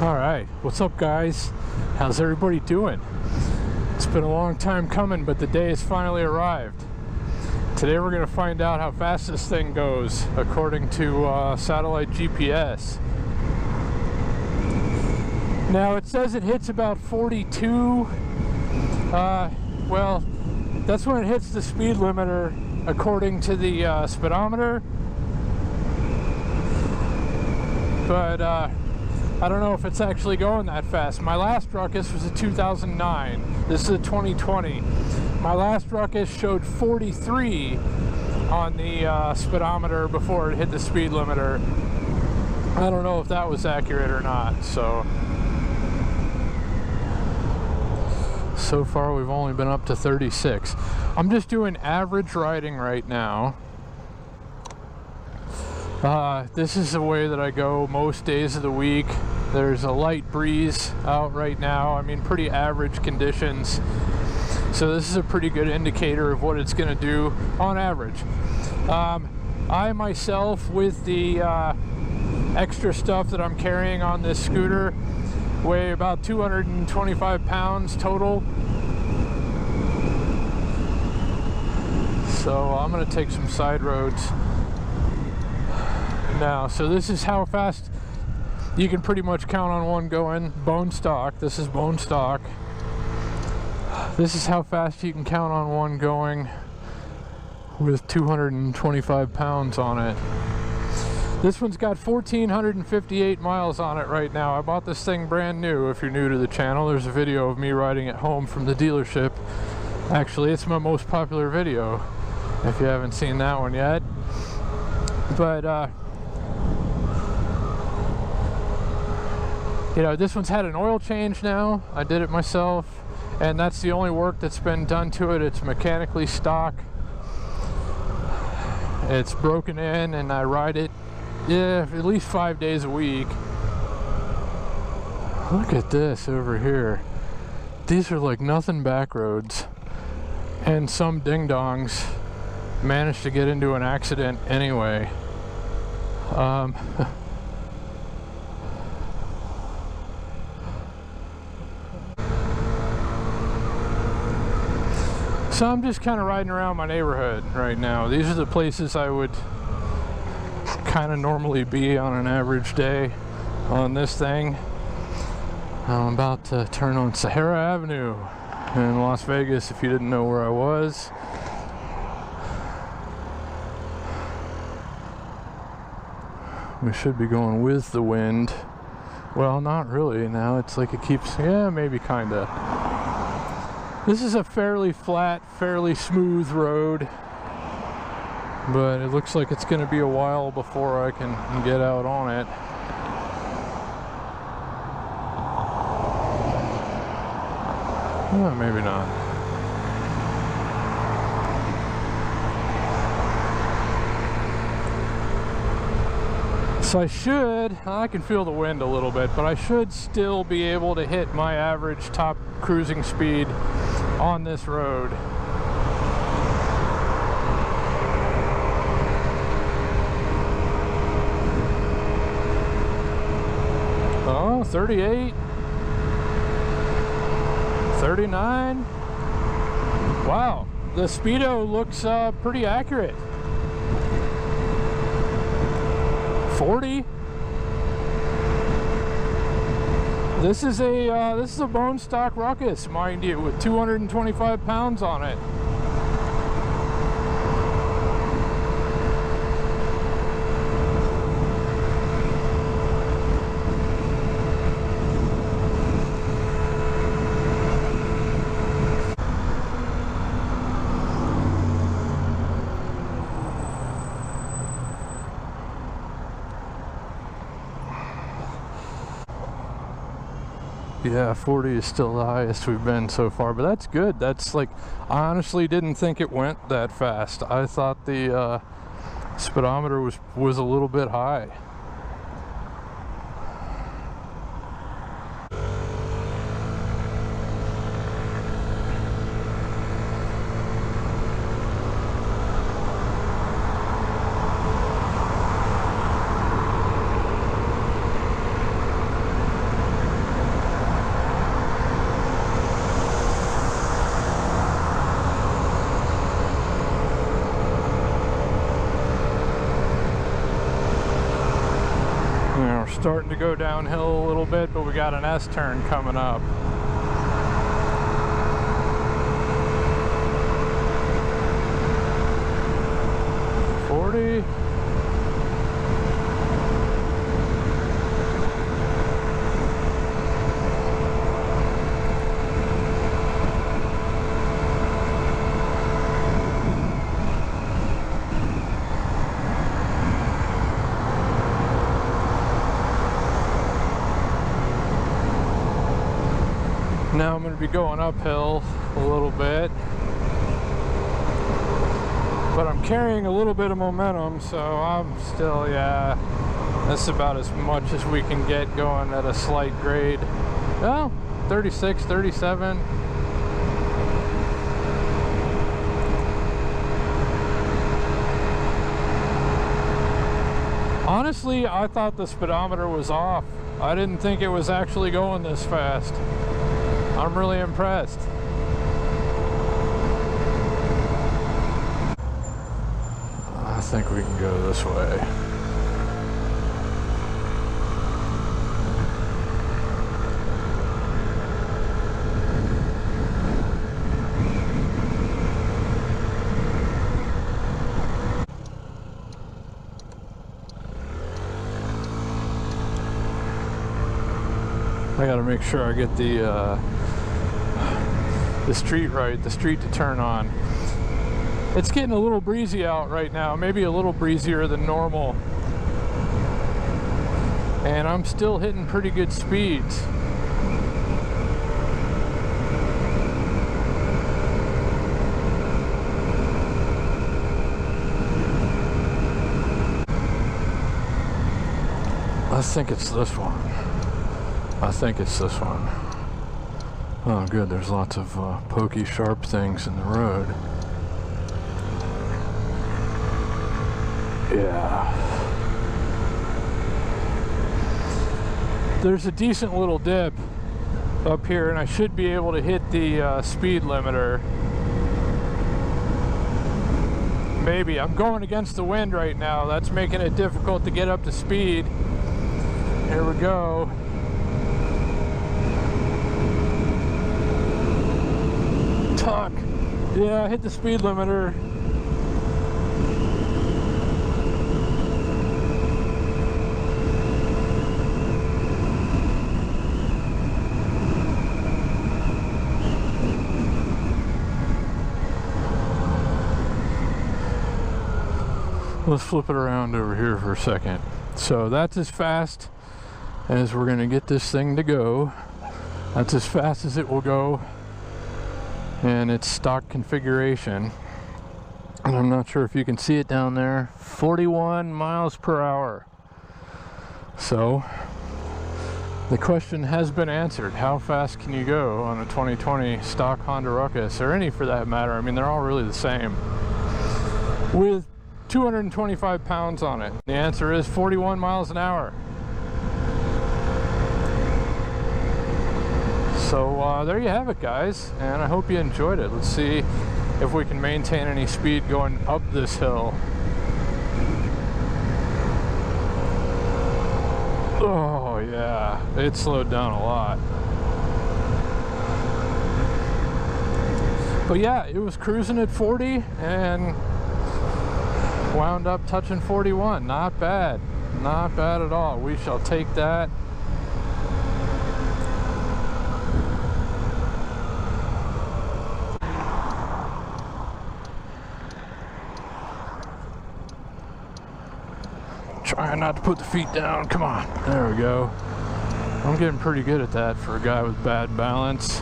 Alright, what's up guys? How's everybody doing? It's been a long time coming, but the day has finally arrived. Today we're going to find out how fast this thing goes according to satellite GPS. Now it says it hits about 42. Well, that's when it hits the speed limiter according to the speedometer. But I don't know if it's actually going that fast. My last Ruckus was a 2009. This is a 2020. My last Ruckus showed 43 on the speedometer before it hit the speed limiter. I don't know if that was accurate or not. So far we've only been up to 36. I'm just doing average riding right now. This is the way that I go most days of the week. There's a light breeze out right now. I mean, pretty average conditions. So this is a pretty good indicator of what it's going to do on average. I myself, with the extra stuff that I'm carrying on this scooter, weigh about 225 pounds total. So I'm going to take some side roads now. So this is how fast you can pretty much count on one going. Bone stock. This is bone stock. This is how fast you can count on one going with 225 pounds on it. This one's got 1,458 miles on it right now. I bought this thing brand new. If you're new to the channel, there's a video of me riding it home from the dealership. Actually, it's my most popular video, if you haven't seen that one yet. But you know, this one's had an oil change now. I did it myself, and that's the only work that's been done to it. It's mechanically stock. It's broken in, and I ride it, yeah, at least 5 days a week. Look at this over here. These are like nothing back roads, and some ding-dongs managed to get into an accident anyway. So I'm just kind of riding around my neighborhood right now. These are the places I would kind of normally be on an average day on this thing. I'm about to turn on Sahara Avenue in Las Vegas, if you didn't know where I was. We should be going with the wind. Well, not really. Now it's like it keeps, yeah, maybe kinda. This is a fairly flat, fairly smooth road, but it looks like it's going to be a while before I can get out on it. Oh, maybe not. So I can feel the wind a little bit, but I should still be able to hit my average top cruising speed on this road. Oh, 38, 39. Wow, the speedo looks pretty accurate. 40. This is a bone stock Ruckus, mind you, with 225 pounds on it. Yeah, 40 is still the highest we've been so far, but that's good. That's like, I honestly didn't think it went that fast. I thought the speedometer was a little bit high. starting to go downhill a little bit, but we got an S-turn coming up. Now I'm going to be going uphill a little bit, but I'm carrying a little bit of momentum, so I'm still, yeah, that's about as much as we can get going at a slight grade. Well, 36, 37. Honestly, I thought the speedometer was off. I didn't think it was actually going this fast. I'm really impressed. I think we can go this way. I gotta make sure I get the street right, the street to turn on. It's getting a little breezy out right now, maybe a little breezier than normal. And I'm still hitting pretty good speeds. I think it's this one. I think it's this one. Oh good, there's lots of pokey, sharp things in the road. Yeah. There's a decent little dip up here, and I should be able to hit the speed limiter. Maybe. I'm going against the wind right now. That's making it difficult to get up to speed. Here we go. Tuck. Yeah, I hit the speed limiter. Let's flip it around over here for a second. So that's as fast as we're going to get this thing to go. That's as fast as it will go in its stock configuration. And I'm not sure if you can see it down there. 41 miles per hour. So the question has been answered. How fast can you go on a 2020 stock Honda Ruckus, or any for that matter? I mean, they're all really the same, with 225 pounds on it. The answer is 41 miles an hour. So there you have it, guys, and I hope you enjoyed it. Let's see if we can maintain any speed going up this hill. Oh yeah, it slowed down a lot. But yeah, it was cruising at 40 and wound up touching 41. Not bad. Not bad at all. We shall take that. Trying not to put the feet down. Come on. There we go. I'm getting pretty good at that for a guy with bad balance.